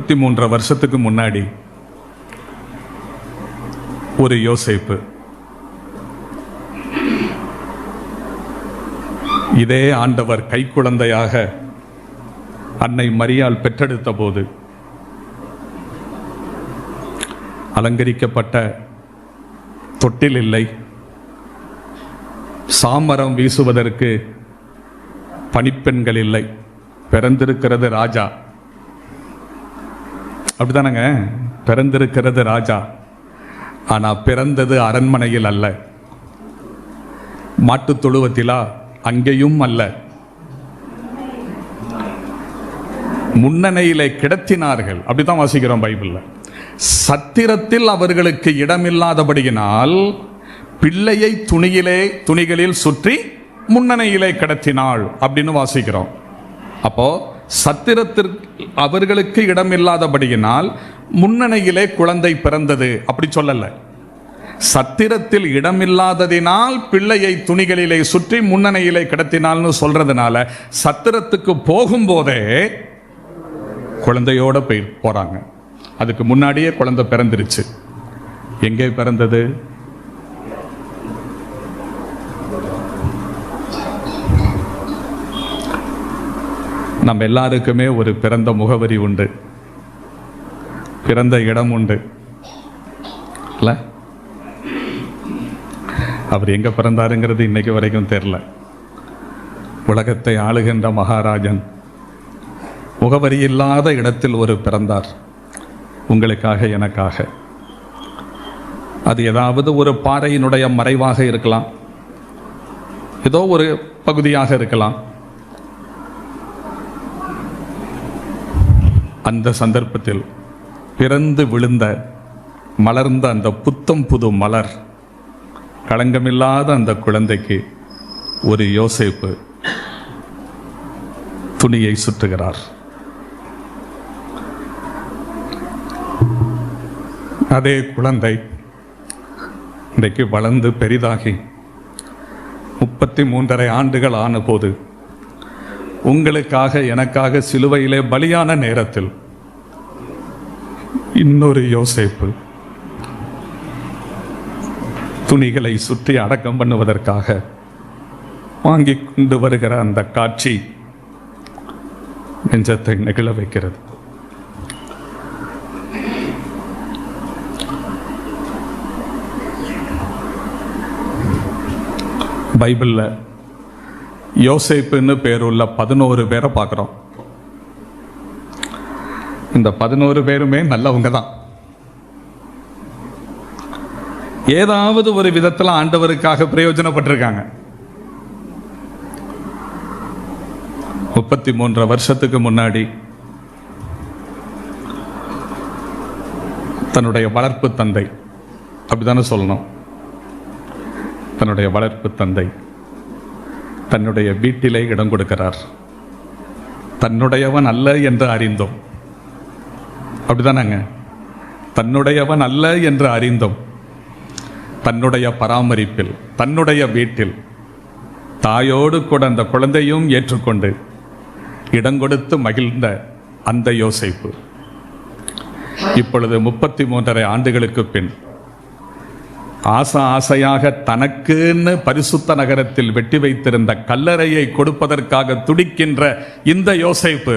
33 வருஷத்துக்கு முன்னாடி ஒரு யோசேப்பு இதே ஆண்டவர் கைக்குழந்தையாக அன்னை மரியாள் பெற்றெடுத்த போது அலங்கரிக்கப்பட்ட தொட்டில் இல்லை, சாமரம் வீசுவதற்கு பணிப்பெண்கள் இல்லை, பிறந்திருக்கிறது ராஜா. அப்படித்தானங்க, பிறந்திருக்கிறது ராஜா. ஆனா பிறந்தது அரண்மனையில் அல்ல, மாட்டுத் தொழுவத்திலா, அங்கேயும் அல்ல, முன்னணையிலே கிடத்தினார்கள். அப்படித்தான் வாசிக்கிறோம் பைபிள்ல. சத்திரத்தில் அவர்களுக்கு இடமில்லாதபடியினால் பிள்ளையை துணிகளில் சுற்றி முன்னணையிலே கிடத்தினாள் அப்படின்னு வாசிக்கிறோம். அப்போ சத்திரத்திற்கு அவர்களுக்கு இடமில்லாதபடியினால் முன்னணையிலே குழந்தை பிறந்தது அப்படி சொல்லல. சத்திரத்தில் இடமில்லாததினால் பிள்ளையை துணிகளிலே சுற்றி முன்னணையிலே கிடத்தினால்னு சொல்றதுனால சத்திரத்துக்கு போகும்போதே குழந்தையோட போறாங்க. அதுக்கு முன்னாடியே குழந்தை பிறந்துருச்சு. எங்கே பிறந்தது? நம்ம எல்லாருக்குமே ஒரு பிறந்த முகவரி உண்டு, பிறந்த இடம் உண்டு. அவர் எங்க பிறந்தாருங்கிறது இன்னைக்கு வரைக்கும் தெரியல. உலகத்தை ஆளுகின்ற மகாராஜன் முகவரி இல்லாத இடத்தில் ஒரு பிறந்தார், உங்களுக்காக எனக்காக. அது ஏதாவது ஒரு பாறையினுடைய மறைவாக இருக்கலாம், ஏதோ ஒரு பகுதியாக இருக்கலாம். அந்த சந்தர்ப்பத்தில் பிறந்து விழுந்த மலர்ந்த அந்த புத்தம் புது மலர், களங்கமில்லாத அந்த குழந்தைக்கு ஒரு யோசேப்பு துணியை சுற்றுகிறார். அதே குழந்தை இன்றைக்கு வளர்ந்து பெரிதாகி 33.5 ஆண்டுகள் ஆன போது உங்களுக்காக எனக்காக சிலுவையிலே பலியான நேரத்தில் இன்னொரு யோசேப்பு துணிகளை சுற்றி அடக்கம் பண்ணுவதற்காக வாங்கி கொண்டு வருகிற அந்த காட்சி நெஞ்சத்தை நெகிழ வைக்கிறது. பைபிள்ல யோசேப்புன்னு பேருள்ள 11 பேரை பார்க்கிறோம். இந்த 11 பேருமே நல்லவங்க தான். ஏதாவது ஒரு விதத்தில் ஆண்டவருக்காக பிரயோஜனப்பட்டிருக்காங்க. 33 வருஷத்துக்கு முன்னாடி தன்னுடைய வளர்ப்பு தந்தை, அப்படித்தானே சொல்லணும், தன்னுடைய வளர்ப்பு தந்தை தன்னுடைய வீட்டிலே இடம் கொடுக்கிறார். தன்னுடையவன் அல்ல என்று அறிந்தோம், அப்படிதானங்க, தன்னுடையவன் அல்ல என்று அறிந்தோம். தன்னுடைய பராமரிப்பில் தன்னுடைய வீட்டில் தாயோடு கூட அந்த குழந்தையும் ஏற்றுக்கொண்டு இடம் கொடுத்து மகிழ்ந்த அந்த யோசேப்பு இப்பொழுது 33.5 ஆண்டுகளுக்கு பின் ஆசையாக தனக்குன்னு பரிசுத்த நகரத்தில் வெட்டி வைத்திருந்த கல்லறையை கொடுப்பதற்காக துடிக்கின்ற இந்த யோசேப்பு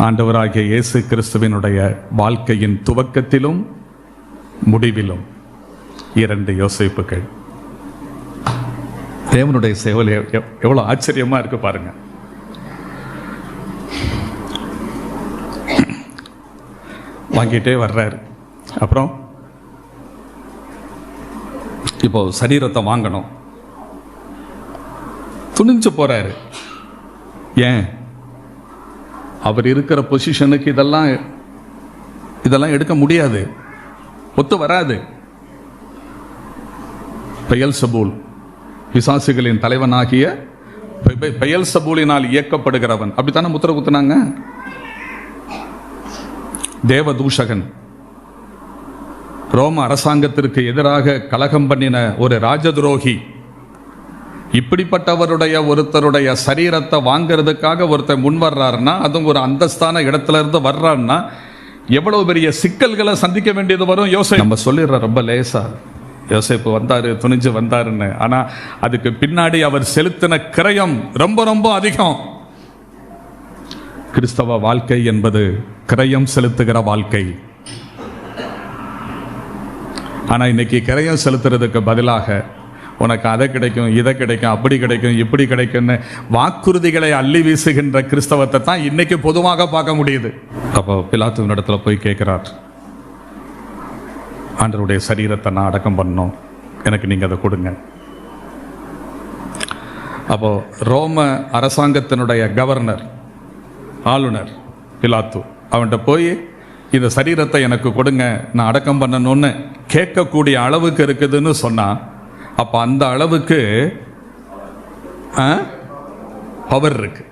ஆண்டவராகிய இயேசு கிறிஸ்துவினுடைய வாழ்க்கையின் துவக்கத்திலும் முடிவிலும் 2 யோசேப்புகள். தேவனுடைய சேவல் எவ்வளவு ஆச்சரியமா இருக்கு பாருங்க. வாங்கிட்டே வர்றாரு. அப்புறம் இப்போ சரீரத்தை வாங்கணும், துணிஞ்சு போறாரு. ஏன்? அவர் இருக்கிற பொசிஷனுக்கு இதெல்லாம் எடுக்க முடியாது, ஒத்து வராது. பெயல்சபூல், பிசாசுகளின் தலைவனாகிய பெயல்சபூலினால் இயக்கப்படுகிறவன், அப்படித்தானே முத்திர குத்துனாங்க. தேவதூஷகன், ரோம அரசாங்கத்திற்கு எதிராக கலகம் பண்ணின ஒரு ராஜதுரோகி, இப்படிப்பட்டவருடைய ஒருத்தருடைய சரீரத்தை வாங்கிறதுக்காக ஒருத்தர் முன் வர்றாருன்னா, அதுவும் ஒரு அந்தஸ்தான இடத்துல இருந்து வர்றாருன்னா எவ்வளவு பெரிய சிக்கல்களை சந்திக்க வேண்டியது வரும். யோசேப்பு நம்ம சொல்லிடுற ரொம்ப லேசா, யோசேப்பு வந்தாரு, துணிஞ்சு வந்தாருன்னு. ஆனா அதுக்கு பின்னாடி அவர் செலுத்தின கிரயம் ரொம்ப ரொம்ப அதிகம். கிறிஸ்தவ வாழ்க்கை என்பது கிரயம் செலுத்துகிற வாழ்க்கை. ஆனா இன்னைக்கு கிரயம் செலுத்துறதுக்கு பதிலாக உனக்கு அதை கிடைக்கும், இதை கிடைக்கும், அப்படி கிடைக்கும், இப்படி கிடைக்கும்னு வாக்குறுதிகளை அள்ளி வீசுகின்ற கிறிஸ்தவத்தை தான் இன்னைக்கு பொதுவாக பார்க்க முடியுது. அப்போ பிலாத்துவின் இடத்துல போய் கேட்கிறார், ஆண்டவருடைய சரீரத்தை நான் அடக்கம் பண்ணணும், எனக்கு நீங்க அதை கொடுங்க. அப்போ ரோம அரசாங்கத்தினுடைய கவர்னர், ஆளுநர் பிலாத்து, அவன்கிட்ட போய் இந்த சரீரத்தை எனக்கு கொடுங்க, நான் அடக்கம் பண்ணணும்னு கேட்கக்கூடிய அளவுக்கு இருக்குதுன்னு சொன்னா, அப்ப அந்த அளவுக்கு பவர் இருக்கு,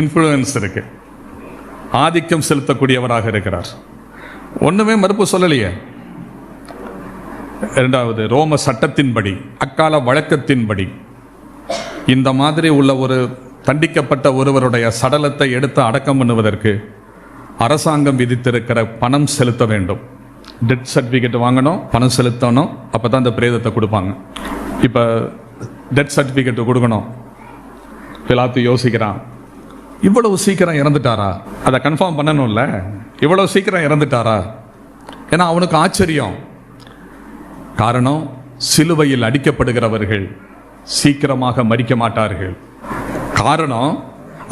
இன்ஃப்ளூயன்ஸ் இருக்கு, ஆதிக்கம் செலுத்தக்கூடியவராக இருக்கிறார். ஒண்ணுமே மறுப்பு சொல்லலையே. இரண்டாவது, ரோம சட்டத்தின்படி, அக்கால வழக்கத்தின்படி இந்த மாதிரி உள்ள ஒரு தண்டிக்கப்பட்ட ஒருவருடைய சடலத்தை எடுத்து அடக்கம் பண்ணுவதற்கு அரசாங்கம் விதித்திருக்கிற பணம் செலுத்த வேண்டும். டெத் சர்டிஃபிகேட் வாங்கணும், பணம் செலுத்தணும், அப்பதான் அந்த பிரேதத்தை கொடுப்பாங்க. இப்போ டெத் சர்டிஃபிகேட் கொடுக்கணும். பிலாத்து யோசிக்கிறான், இவ்வளவு சீக்கிரம் இறந்துட்டாரா, அதை கன்ஃபார்ம் பண்ணணும்ல, இவ்வளவு சீக்கிரம் இறந்துட்டாரா? ஏன்னா அவனுக்கு ஆச்சரியம். காரணம், சிலுவையில் அடிக்கப்படுகிறவர்கள் சீக்கிரமாக மரிக்க மாட்டார்கள். காரணம்,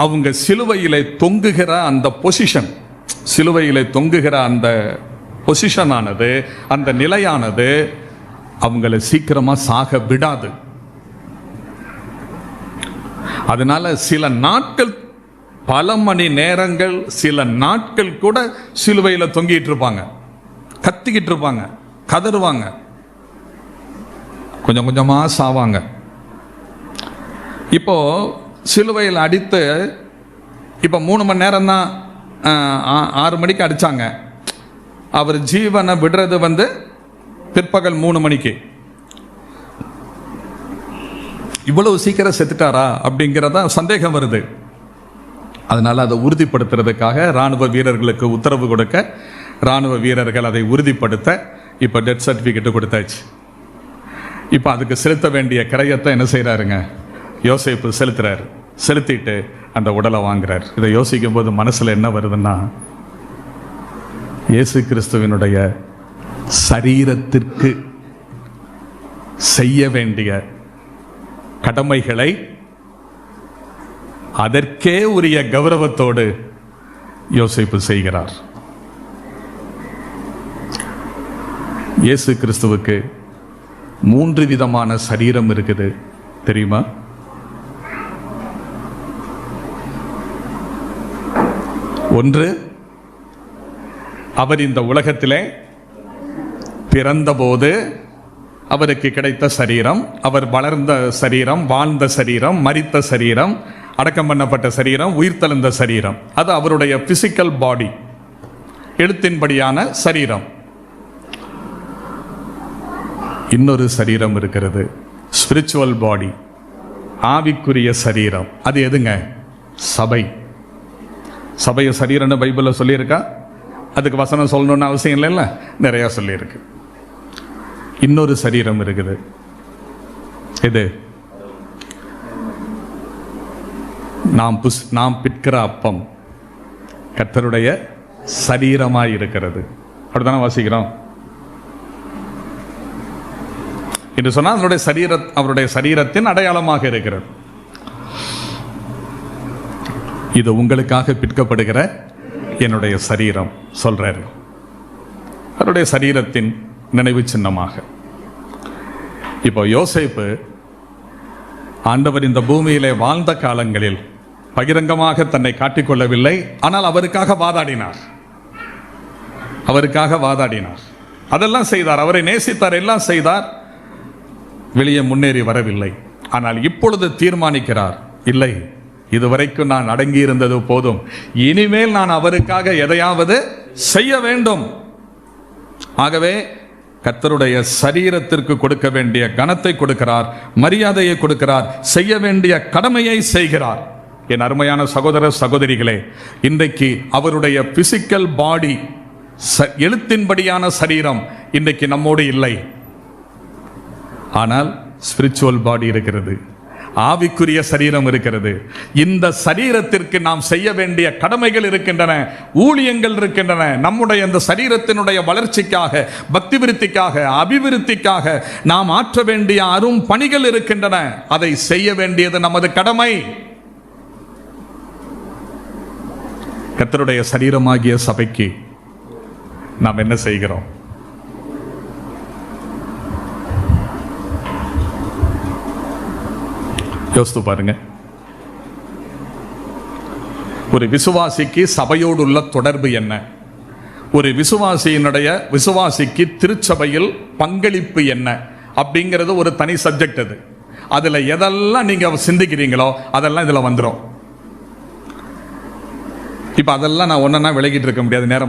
அவங்க சிலுவையிலே தொங்குகிற அந்த பொசிஷன், சிலுவையிலே தொங்குகிற அந்த பொசிஷனானது, அந்த நிலையானது அவங்களை சீக்கிரமா சாக விடாது. அதனால சில நாட்கள், பல மணி நேரங்கள், சில நாட்கள் கூட சிலுவையில் தொங்கிட்டு இருப்பாங்க, கத்திக்கிட்டு இருப்பாங்க, கதறுவாங்க, கொஞ்சம் கொஞ்சமா சாவாங்க. இப்போ சிலுவையில் அடித்து இப்போ 3 மணி நேரம் தான், 6 மணிக்கு அடிச்சாங்க. அவர் ஜீவனை விடுறது பிற்பகல் 3 மணிக்கு. இவ்வளவு சீக்கிரம் செத்துட்டாரா அப்படிங்கிறத சந்தேகம் வருது. அதனால அதை உறுதிப்படுத்துறதுக்காக ராணுவ வீரர்களுக்கு உத்தரவு கொடுக்க, ராணுவ வீரர்கள் அதை உறுதிப்படுத்த இப்போ டெத் சர்டிஃபிகேட் கொடுத்தாச்சு. இப்போ அதுக்கு செலுத்த வேண்டிய கிரயத்தை என்ன செய்யறாருங்க, யோசேப்பு செலுத்துறாரு. செலுத்திட்டு அந்த உடலை வாங்குறார். இதை யோசிக்கும் போது மனசுல என்ன வருதுன்னா, இயேசு கிறிஸ்துவினுடைய சரீரத்திற்கு செய்ய வேண்டிய கடமைகளை அதற்கே உரிய கௌரவத்தோடு யோசேப்பு செய்கிறார். இயேசு கிறிஸ்துவுக்கு 3 விதமான சரீரம் இருக்குது தெரியுமா? ஒன்று, அவர் இந்த உலகத்திலே பிறந்தபோது அவருக்கு கிடைத்த சரீரம், அவர் வளர்ந்த சரீரம், வாழ்ந்த சரீரம், மரித்த சரீரம், அடக்கம் பண்ணப்பட்ட சரீரம், உயிர்த்தெழுந்த சரீரம். அது அவருடைய பிசிக்கல் பாடி, எழுத்தின்படியான சரீரம். இன்னொரு சரீரம் இருக்கிறது, ஸ்பிரிச்சுவல் பாடி, ஆவிக்குரிய சரீரம். அது எதுங்க? சபை. சபைய சரீரம்னு பைபிளில் சொல்லியிருக்கா? அதுக்கு வசனம் சொல்லணும்னு அவசியம் இல்லைல்ல, நிறைய சொல்லியிருக்கு. இன்னொரு சரீரம் இருக்குது. இது நாம் பிற்கிற அப்பம் கர்த்தருடைய சரீரமாய் இருக்கிறது. அப்படித்தானே வாசிக்கிறோம். என்று சொன்னால் அவருடைய சரீரத்தின் அடையாளமாக இருக்கிறது. இது உங்களுக்காக பிற்கப்படுகிற என்னுடைய சரீரம் சொல்றாரு. அவருடைய சரீரத்தின் நினைவு சின்னமாக. இப்போ யோசேப்பு ஆண்டவர் இந்த பூமியிலே வாழ்ந்த காலங்களில் பகிரங்கமாக தன்னை காட்டிக்கொள்ளவில்லை. ஆனால் அவருக்காக வாதாடினார், அதெல்லாம் செய்தார், அவரை நேசித்தார், எல்லாம் செய்தார். வெளியே முன்னேறி வரவில்லை. ஆனால் இப்பொழுது தீர்மானிக்கிறார், இல்லை, இதுவரைக்கும் நான் அடங்கி இருந்தது போதும், இனிமேல் நான் அவருக்காக எதையாவது செய்ய வேண்டும். ஆகவே கர்த்தருடைய சரீரத்திற்கு கொடுக்க வேண்டிய கனத்தை கொடுக்கிறார், மரியாதையை கொடுக்கிறார், செய்ய வேண்டிய கடமையை செய்கிறார். என் அருமையான சகோதர சகோதரிகளே, இன்றைக்கு அவருடைய பிசிக்கல் பாடி, எழுத்தின்படியான சரீரம் இன்றைக்கு நம்மோடு இல்லை. ஆனால் ஸ்பிரிச்சுவல் பாடி இருக்கிறது, ஆவிக்குரிய சரீரம் இருக்கிறது. இந்த சரீரத்திற்கு நாம் செய்ய வேண்டிய கடமைகள் இருக்கின்றன, ஊழியங்கள் இருக்கின்றன. நம்முடைய இந்த சரீரத்தினுடைய வளர்ச்சிக்காக, பக்தி விருத்திக்காக, அபிவிருத்திக்காக நாம் ஆற்ற வேண்டிய அரும் பணிகள் இருக்கின்றன. அதை செய்ய வேண்டியது நமது கடமை. கர்த்தருடைய சரீரமாகிய சபைக்கு நாம் என்ன செய்கிறோம்? யோசித்து பாருங்க. ஒரு விசுவாசிக்கு சபையோடு உள்ள தொடர்பு என்ன? ஒரு விசுவாசிக்கு திருச்சபையில் பங்களிப்பு என்ன அப்படிங்கிறது ஒரு தனி சப்ஜெக்ட். அதுல எதெல்லாம் நீங்க சிந்திக்கிறீங்களோ அதெல்லாம் இதுல வந்துடும். இப்ப அதெல்லாம் நான் ஒன்னா விலகிட்டு இருக்க முடியாது, நேரம்